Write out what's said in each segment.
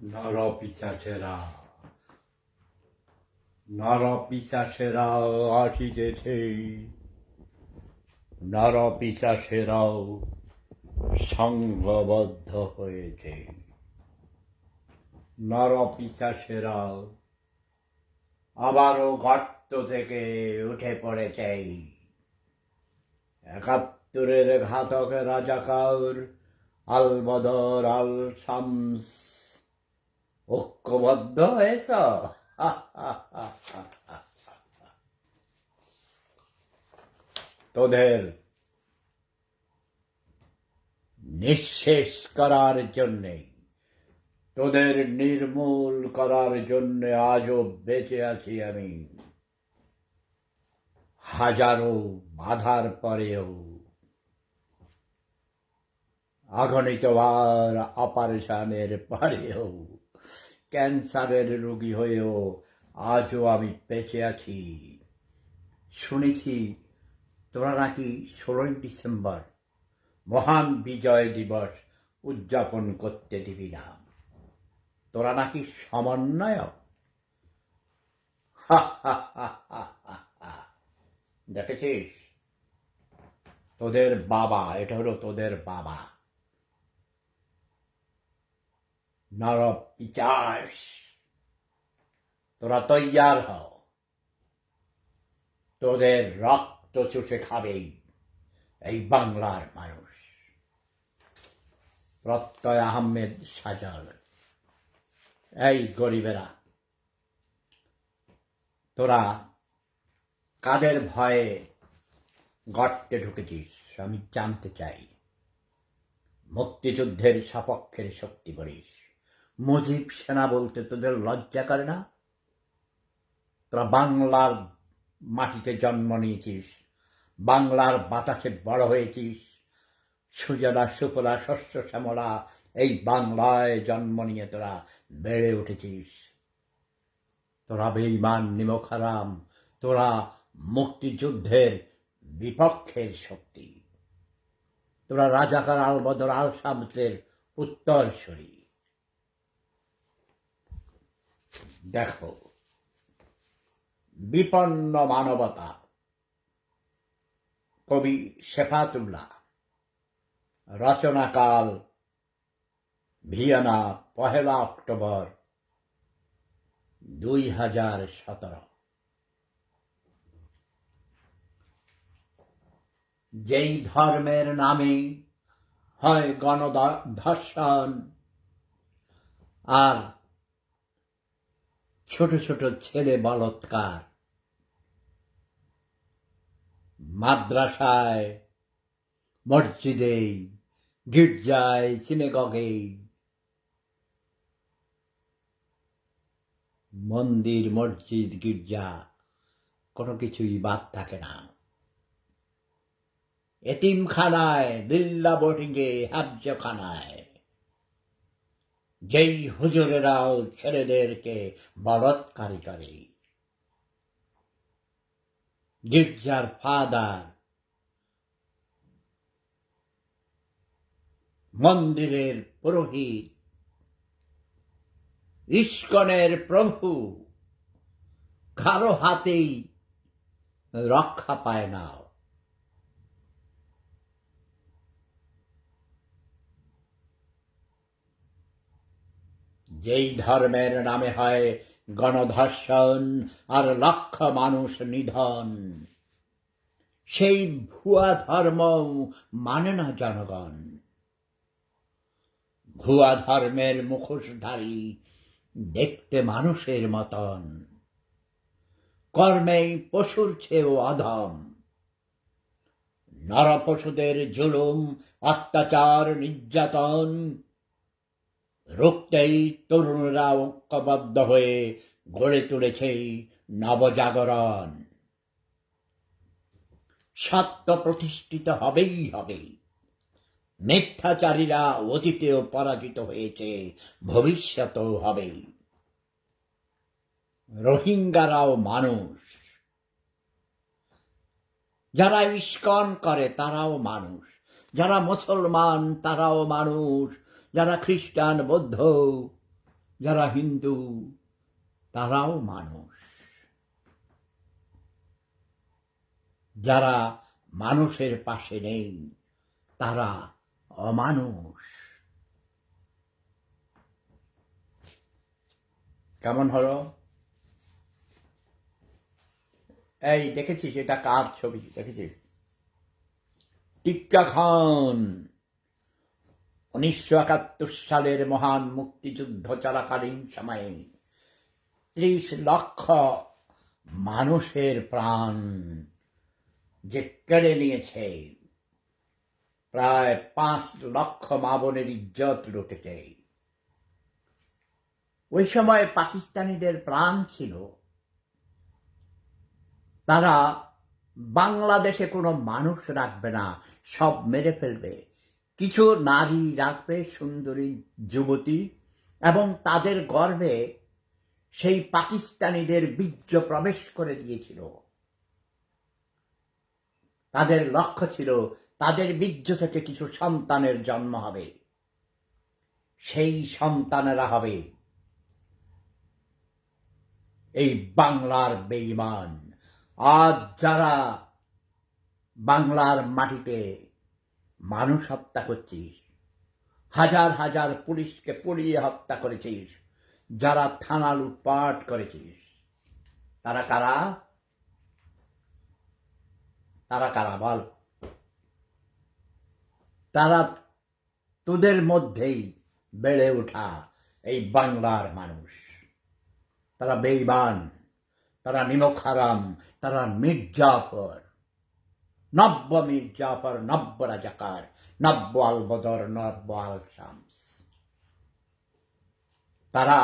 নরপিশাচেরা নরপিশাচেরা আসিতেছে, নরপিশাচেরাও সংঘবদ্ধ হয়েছে। নরপিশাচেরা আবারও গর্ত থেকে উঠে পড়েছে। ৭১-এর ঘাতক রাজাকার আল বদর আল শামস ঐক্যবদ্ধ হয়েছ। তোদের নিঃশেষ করার জন্যে, তোদের নির্মূল করার জন্য আজও বেঁচে আছি আমি। হাজারো বাধার পরেও, অগণিতবার অপারেশনের পরেও, ক্যান্সারের রোগী হয়েও আজও আমি বেঁচে আছি। শুনেছি তোরা নাকি 16ই ডিসেম্বর মহান বিজয় দিবস উদযাপন করতে দিবি না। তোরা নাকি সমন্বয়ক। দেখেছিস তোদের বাবা, এটা হলো তোদের বাবা নরপিশাচ। তোরা তৈয়ার হ, তোদের রক্ত চুষে খাবেই এই বাংলার মানুষ। প্রত্যয় আহমেদ সাজল। এই গরিবেরা, তোরা কাদের ভয়ে গর্তে ঢুকেছিস আমি জানতে চাই। মুক্তিযুদ্ধের সপক্ষের শক্তি বলিস, মুজিব সেনা বলতে তোদের লজ্জা করে না? তোরা বাংলার মাটিতে জন্ম নিয়েছিস, বাংলার বাতাসে বড় হয়েছিস, সুজলা সুফলা শস্য শ্যামলা এই বাংলায় জন্ম নিয়ে তোরা বেড়ে উঠেছিস। তোরা বেঈমান নিমকহারাম, তোরা মুক্তিযুদ্ধের বিপক্ষের শক্তি। তোরা রাজাকার আল বদর আল শামসের উত্তরসূরি। দেখো, বিপন্ন মানবতা কবি শেফাতুল্লাহ, রচনাকাল ভিয়েনা ১ অক্টোবর ২০১৭। যেই ধর্মের নামে হয় গণধর্ষণ আর ছোট ছোট ছেলে বলৎকার, মাদ্রাসায়, মসজিদে, গির্জায়, সিনেগগে, মন্দির, মসজিদ, গির্জা কোনো কিছুই বাদ থাকে না। এতিমখানায়, বিল্লা বোর্ডিংয়ে, হাবজখানায় যেই হুজুরেরাও ছেলেদেরকে বলৎকারী করে, গির্জার ফাদার, মন্দিরের পুরোহিত, ইস্কনের প্রভু কারো হাতেই রক্ষা পায় না। যেই ধর্মের নামে হয় গণধর্ষণ আর লক্ষ মানুষ নিধন, সেই ভুয়া ধর্ম মানে না জনগণ। ভুয়া ধর্মের মুখোশধারী দেখতে মানুষের মতন, কর্মে পশুর চেয়েও অধম। নরপশুদের জুলুম, অত্যাচার, নির্যাতন রুখতেই তরুণরা ঐক্যবদ্ধ হয়ে গড়ে তুলেছে নবজাগরণ। সত্য প্রতিষ্ঠিত হবেই হবে। মিথ্যাচারীরা অতীতেও পরাজিত হয়েছে, ভবিষ্যতেও হবে। রোহিঙ্গারাও মানুষ, যারা ইস্কন করে তারাও মানুষ, যারা মুসলমান তারাও মানুষ, যারা খ্রিস্টান, বৌদ্ধ, যারা হিন্দু তারাও মানুষ, যারা মানুষের পাশে নেই তারা অমানুষ। কেমন হলো? এই দেখেছিস এটা কার ছবি দেখেছিস? টিক্কা খান 1971 সালের মহান মুক্তিযুদ্ধ চলাকালীন সময়ে 30 লক্ষ মানুষের প্রাণ যে কেড়ে নিয়েছে, প্রায় 5 লক্ষ মা বোনের ইজ্জত লুটেছে। ওই সময় পাকিস্তানিদের প্রাণ ছিল তারা বাংলাদেশে কোনো মানুষ রাখবে না, সব মেরে ফেলবে। কিছু নারী রাখবে, সুন্দরী যুবতী, এবং তাদের গর্ভে সেই পাকিস্তানিদের বীর্য প্রবেশ করে দিয়েছিল। তাদের লক্ষ্য ছিল তাদের বীর্য থেকে কিছু সন্তানের জন্ম হবে, সেই সন্তানেরা হবে এই বাংলার বেঈমান। আজ যারা বাংলার মাটিতে মানুষ হত্যা করছিস, হাজার হাজার পুলিশকে পুড়িয়ে হত্যা করেছিস, যারা থানা লুটপাট করেছিস, তারা কারা? তারা কারা বল? তারা তোদের মধ্যেই বেড়ে ওঠা এই বাংলার মানুষ। তারা বেঈমান, তারা নিমক হারাম, তারা মির্জাফর, নব্য মির্জাফর, নব্য রাজাকার, নব্য আল বদর, নব্য আল শামস। তারা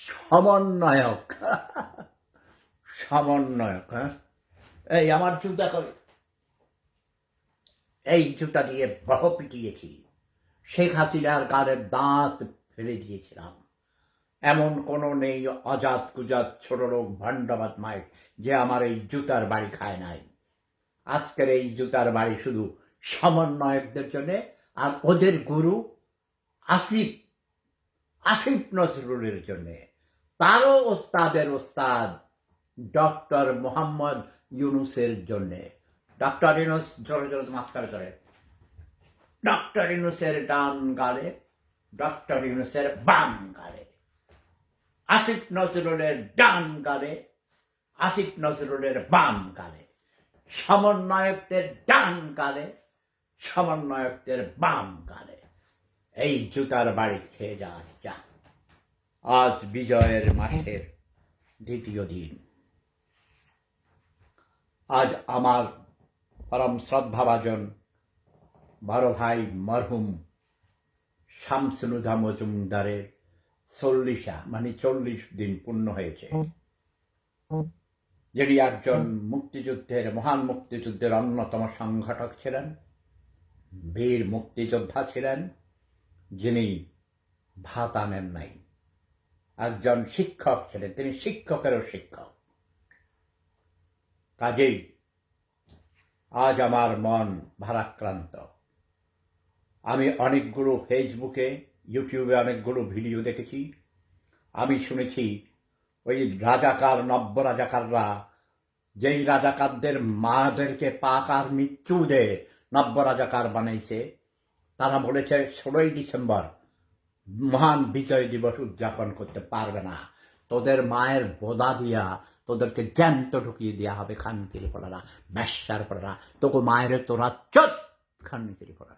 সমন্বয়ক। সমন্বয়ক। এই আমার জুতা করে, এই জুতা দিয়ে বহ পিটিয়েছি, শেখ হাসিনার গালের দাঁত ফেলে দিয়েছিলাম। এমন কোনো নেই অজাত কুজাত ছোট লোক ভণ্ডবাদ মাইক যে আমার এই জুতার বাড়ি খায় নাই। আজকের এই জুতার বাড়ি শুধু সমন্বয়কদের জন্য, আর ওদের গুরু আসিফ নজরুলের জন্য। তারও ওস্তাদের ওস্তাদ ডক্টর মোহাম্মদ ইউনুসের জন্য। ডক্টর ইউনুস জোরে জোরে মাস্কারা করে, ডক্টর ইউনুসের ডান গালে, ডক্টর ইউনুসের বাম গালে। আসিফ নজরুলের ডান গালে, আসিফ নজরুলের বাম গালে। সমন্বয়কদের ডান গালে, সমন্বয়কদের বাম গালে। এই জুতার বাড়ি খেয়ে যা। আজ বিজয়ের মাসের দ্বিতীয় দিন। আজ আমার পরম শ্রদ্ধাভাজন বড় ভাই মরহুম শামসুল হুদা মজুমদারের 40 দিন পূর্ণ হয়েছে। যিনি একজন মুক্তিযুদ্ধের, মহান মুক্তিযুদ্ধের অন্যতম সংগঠক ছিলেন, বীর মুক্তিযোদ্ধা ছিলেন, যিনি ভাত আনেন নাই। একজন শিক্ষক ছিলেন, তিনি শিক্ষকেরও শিক্ষক। কাজেই আজ আমার মন ভারাক্রান্ত। আমি অনেকগুলো ফেসবুকে, ইউটিউবে অনেকগুলো ভিডিও দেখেছি। আমি শুনেছি ওই রাজাকার, নব্য রাজাকাররা, যেই রাজাকারদের মাদেরকে পাক আর মৃত্যু দিয়ে নব্য রাজাকার বানাইছে, তারা বলেছে 16ই ডিসেম্বর মহান বিজয় দিবস উদযাপন করতে পারবে না। তোদের মায়ের বোদা দিয়া তোদেরকে জ্যান্ত ঢুকিয়ে দেওয়া হবে। খানকির পড়ারা, ব্যবসার পড়ারা, তোকে মায়ের তোরা চোদ খানকির পড়ারা।